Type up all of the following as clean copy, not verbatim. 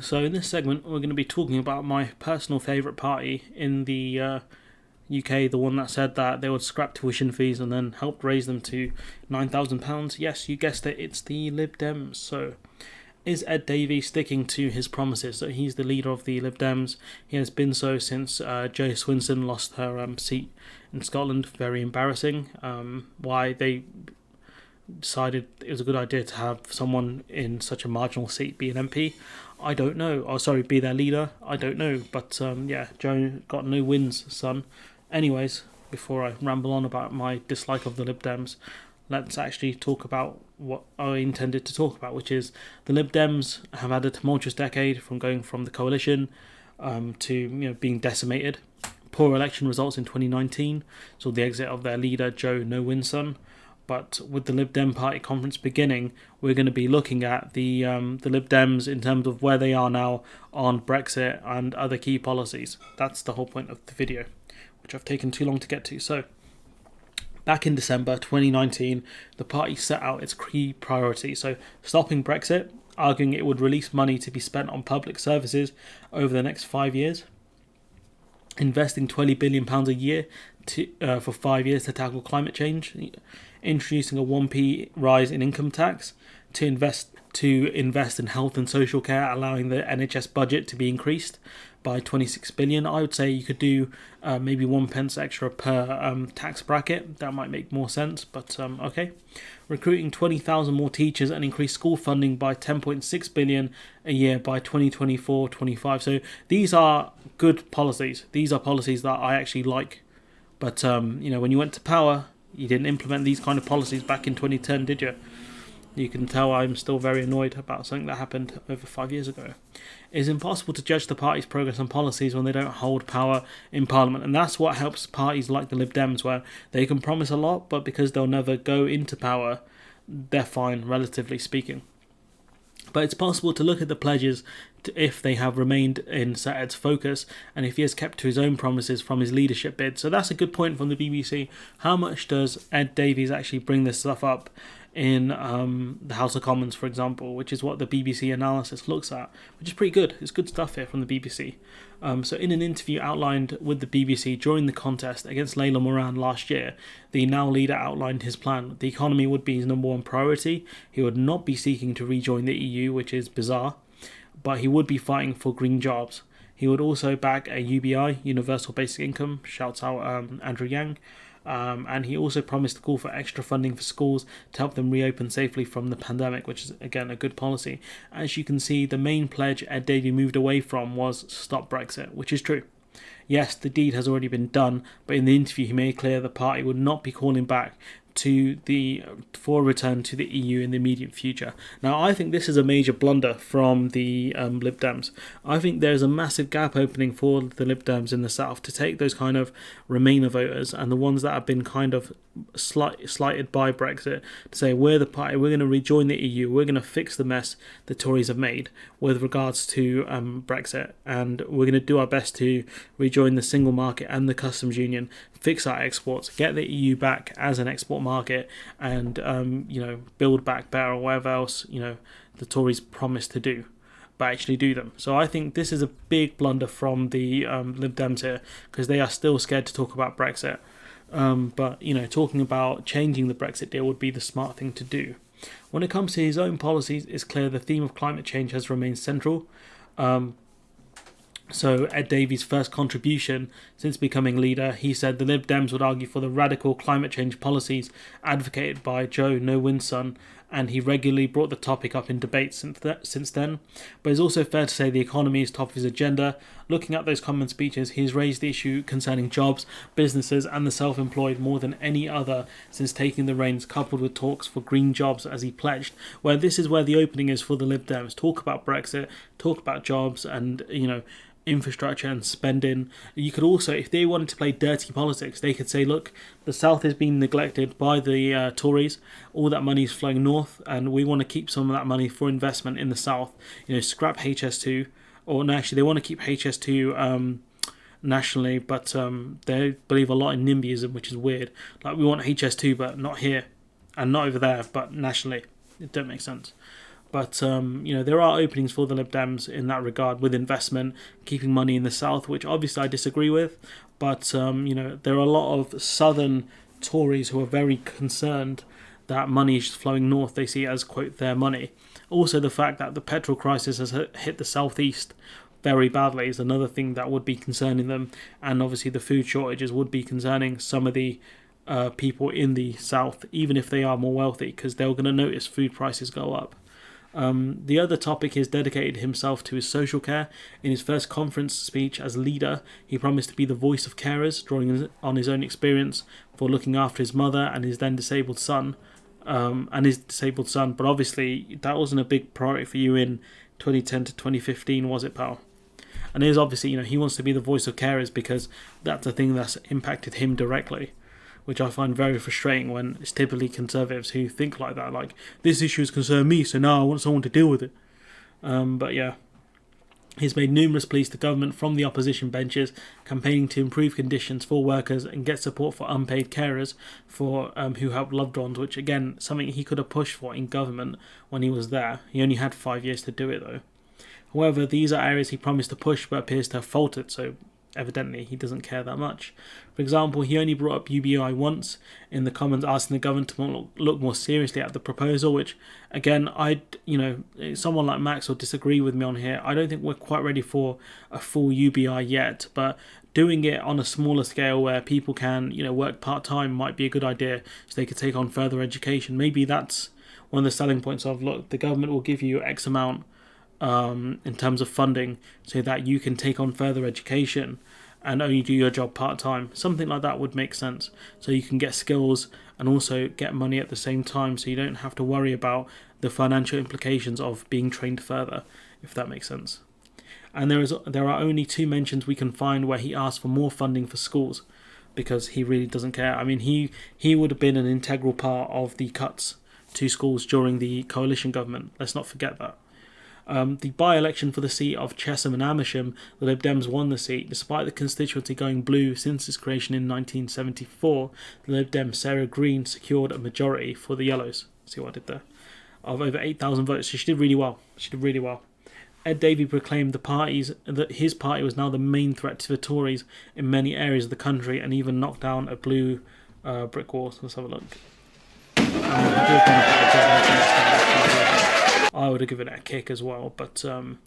So in this segment, we're going to be talking about my personal favourite party in the UK, the one that said that they would scrap tuition fees and then helped raise them to £9,000. Yes, you guessed it, it's the Lib Dems. So is Ed Davey sticking to his promises? So he's the leader of the Lib Dems. He has been so since Jo Swinson lost her seat in Scotland. Very embarrassing. Why they decided it was a good idea to have someone in such a marginal seat be an MP, I don't know. Oh, sorry, be their leader, I don't know. But yeah, Joe got no wins, son. Anyways, before I ramble on about my dislike of the Lib Dems, let's actually talk about what I intended to talk about, which is the Lib Dems have had a tumultuous decade from going from the coalition to being decimated. Poor election results in 2019 saw the exit of their leader Joe No-Win son. But with the Lib Dem Party conference beginning, we're going to be looking at the Lib Dems in terms of where they are now on Brexit and other key policies. That's the whole point of the video, which I've taken too long to get to. So, back in December 2019, the party set out its key priorities. So, stopping Brexit, arguing it would release money to be spent on public services over the next 5 years, investing £20 billion a year for 5 years to tackle climate change, introducing a 1p rise in income tax, to invest in health and social care, allowing the NHS budget to be increased by 26 billion. I would say you could do maybe 1 pence extra per tax bracket. That might make more sense, but okay. Recruiting 20,000 more teachers and increase school funding by 10.6 billion a year by 2024-25. So these are good policies. These are policies that I actually like. But when you went to power, you didn't implement these kind of policies back in 2010, did you? You can tell I'm still very annoyed about something that happened over 5 years ago. It's impossible to judge the party's progress on policies when they don't hold power in Parliament. And that's what helps parties like the Lib Dems, where they can promise a lot, but because they'll never go into power, they're fine, relatively speaking. But it's possible to look at the pledges if they have remained in Saad's focus and if he has kept to his own promises from his leadership bid. So that's a good point from the BBC. How much does Ed Davies actually bring this stuff up in the House of Commons, for example, which is what the BBC analysis looks at, which is pretty good. It's good stuff here from the BBC. So in an interview outlined with the BBC during the contest against Layla Moran last year, the now leader outlined his plan. The economy would be his number one priority. He would not be seeking to rejoin the EU, which is bizarre, but he would be fighting for green jobs. He would also back a UBI, Universal Basic Income, shouts out Andrew Yang, and he also promised to call for extra funding for schools to help them reopen safely from the pandemic, which is, again, a good policy. As you can see, the main pledge Ed Davey moved away from was stop Brexit, which is true. Yes, the deed has already been done, but in the interview he made clear the party would not be calling back for a return to the EU in the immediate future. Now, I think this is a major blunder from the Lib Dems. I think there's a massive gap opening for the Lib Dems in the south to take those kind of Remainer voters and the ones that have been kind of slighted by Brexit to say, we're the party, we're going to rejoin the EU, we're going to fix the mess the Tories have made with regards to Brexit, and we're going to do our best to rejoin the single market and the customs union, fix our exports, get the EU back as an export market, and build back better, or whatever else the Tories promised to do, but actually do them. So I think this is a big blunder from the Lib Dems here, because they are still scared to talk about Brexit. But talking about changing the Brexit deal would be the smart thing to do. When it comes to his own policies, it's clear the theme of climate change has remained central. So Ed Davey's first contribution since becoming leader, he said the Lib Dems would argue for the radical climate change policies advocated by Joe No-Win's son, and he regularly brought the topic up in debates since then. But it's also fair to say the economy is top of his agenda. Looking at those common speeches, he's raised the issue concerning jobs, businesses and the self-employed more than any other since taking the reins, coupled with talks for green jobs as he pledged, where this is where the opening is for the Lib Dems. Talk about Brexit, talk about jobs and, infrastructure and spending. You could also, if they wanted to play dirty politics, they could say, look, the south is being neglected by the Tories, all that money is flowing north, and we want to keep some of that money for investment in the south. Scrap HS2, or no, actually they want to keep HS2 nationally, but they believe a lot in NIMBYism, which is weird. Like, we want HS2 but not here, and not over there, but nationally. It don't make sense. But there are openings for the Lib Dems in that regard with investment, keeping money in the south, which obviously I disagree with. But there are a lot of southern Tories who are very concerned that money is flowing north. They see it as, quote, their money. Also, the fact that the petrol crisis has hit the southeast very badly is another thing that would be concerning them, and obviously the food shortages would be concerning some of the people in the south, even if they are more wealthy, because they're going to notice food prices go up. The other topic is dedicated himself to his social care. In his first conference speech as leader, he promised to be the voice of carers, drawing on his own experience for looking after his mother and his then disabled son. But obviously that wasn't a big priority for you in 2010 to 2015, was it, pal? And it is obviously, he wants to be the voice of carers because that's a thing that's impacted him directly, which I find very frustrating when it's typically Conservatives who think like that, like, this issue has concerned me, so now I want someone to deal with it. But yeah, he's made numerous pleas to government from the opposition benches, campaigning to improve conditions for workers and get support for unpaid carers for who help loved ones, which again, something he could have pushed for in government when he was there. He only had 5 years to do it though. However, these are areas he promised to push but appears to have faltered, so evidently he doesn't care that much. For example, he only brought up UBI once in the Commons, asking the government to look more seriously at the proposal, which again, someone like Max will disagree with me on here. I don't think we're quite ready for a full UBI yet, but doing it on a smaller scale where people can work part-time might be a good idea, so they could take on further education. Maybe that's one of the selling points of, look, the government will give you X amount in terms of funding so that you can take on further education and only do your job part-time. Something like that would make sense, so you can get skills and also get money at the same time, so you don't have to worry about the financial implications of being trained further, if that makes sense. And there are only 2 mentions we can find where he asked for more funding for schools, because he really doesn't care. I mean, he would have been an integral part of the cuts to schools during the coalition government. Let's not forget that. The by-election for the seat of Chesham and Amersham, the Lib Dems won the seat. Despite the constituency going blue since its creation in 1974, the Lib Dem Sarah Green secured a majority for the Yellows. See what I did there? Of over 8,000 votes. So she did really well. Ed Davey proclaimed that his party was now the main threat to the Tories in many areas of the country, and even knocked down a blue brick wall. So let's have a look. I would have given it a kick as well. But the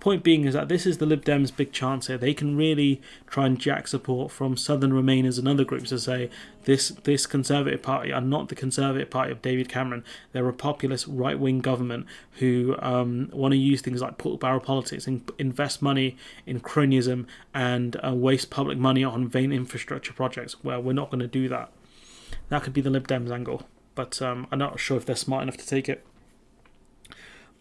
point being is that this is the Lib Dems' big chance here. They can really try and jack support from Southern Remainers and other groups to say this Conservative Party are not the Conservative Party of David Cameron. They're a populist right-wing government who want to use things like pork barrel politics and invest money in cronyism and waste public money on vain infrastructure projects. Well, we're not going to do that. That could be the Lib Dems' angle. But I'm not sure if they're smart enough to take it.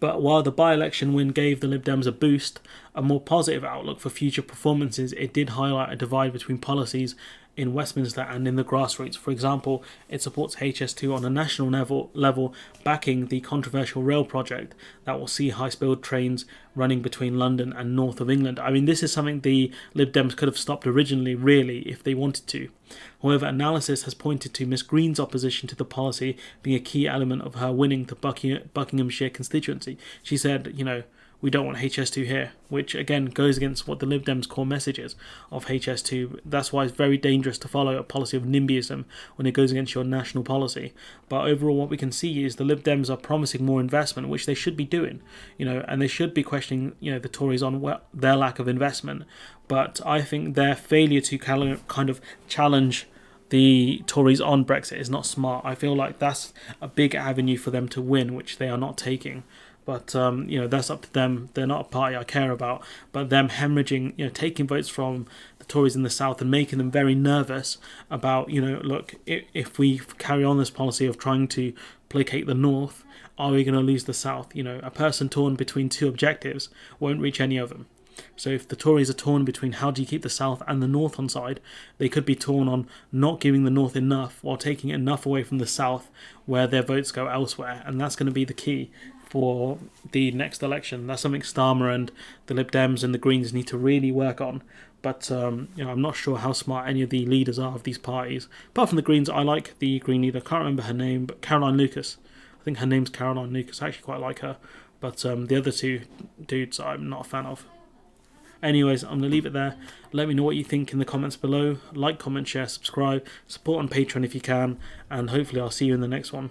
But while the by-election win gave the Lib Dems a boost, a more positive outlook for future performances, it did highlight a divide between policies in Westminster and in the grassroots. For example, it supports HS2 on a national level, backing the controversial rail project that will see high-speed trains running between London and north of England. I mean, this is something the Lib Dems could have stopped originally, really, if they wanted to. However, analysis has pointed to Miss Green's opposition to the policy being a key element of her winning the Buckinghamshire constituency. She said, we don't want HS2 here, which again goes against what the Lib Dems' core message is of HS2. That's why it's very dangerous to follow a policy of NIMBYism when it goes against your national policy. But overall, what we can see is the Lib Dems are promising more investment, which they should be doing, and they should be questioning, the Tories on their lack of investment. But I think their failure to kind of challenge the Tories on Brexit is not smart. I feel like that's a big avenue for them to win, which they are not taking. But, that's up to them. They're not a party I care about. But them hemorrhaging, taking votes from the Tories in the South and making them very nervous about, look, if we carry on this policy of trying to placate the North, are we going to lose the South? A person torn between 2 objectives won't reach any of them. So if the Tories are torn between how do you keep the South and the North on side, they could be torn on not giving the North enough while taking enough away from the South where their votes go elsewhere. And that's going to be the key for the next election. That's something Starmer and the Lib Dems and the Greens need to really work on. But I'm not sure how smart any of the leaders are of these parties. Apart from the Greens, I like the Green leader. I can't remember her name, but Caroline Lucas. I think her name's Caroline Lucas. I actually quite like her. But the other two dudes I'm not a fan of. Anyways, I'm going to leave it there. Let me know what you think in the comments below. Like, comment, share, subscribe. Support on Patreon if you can. And hopefully I'll see you in the next one.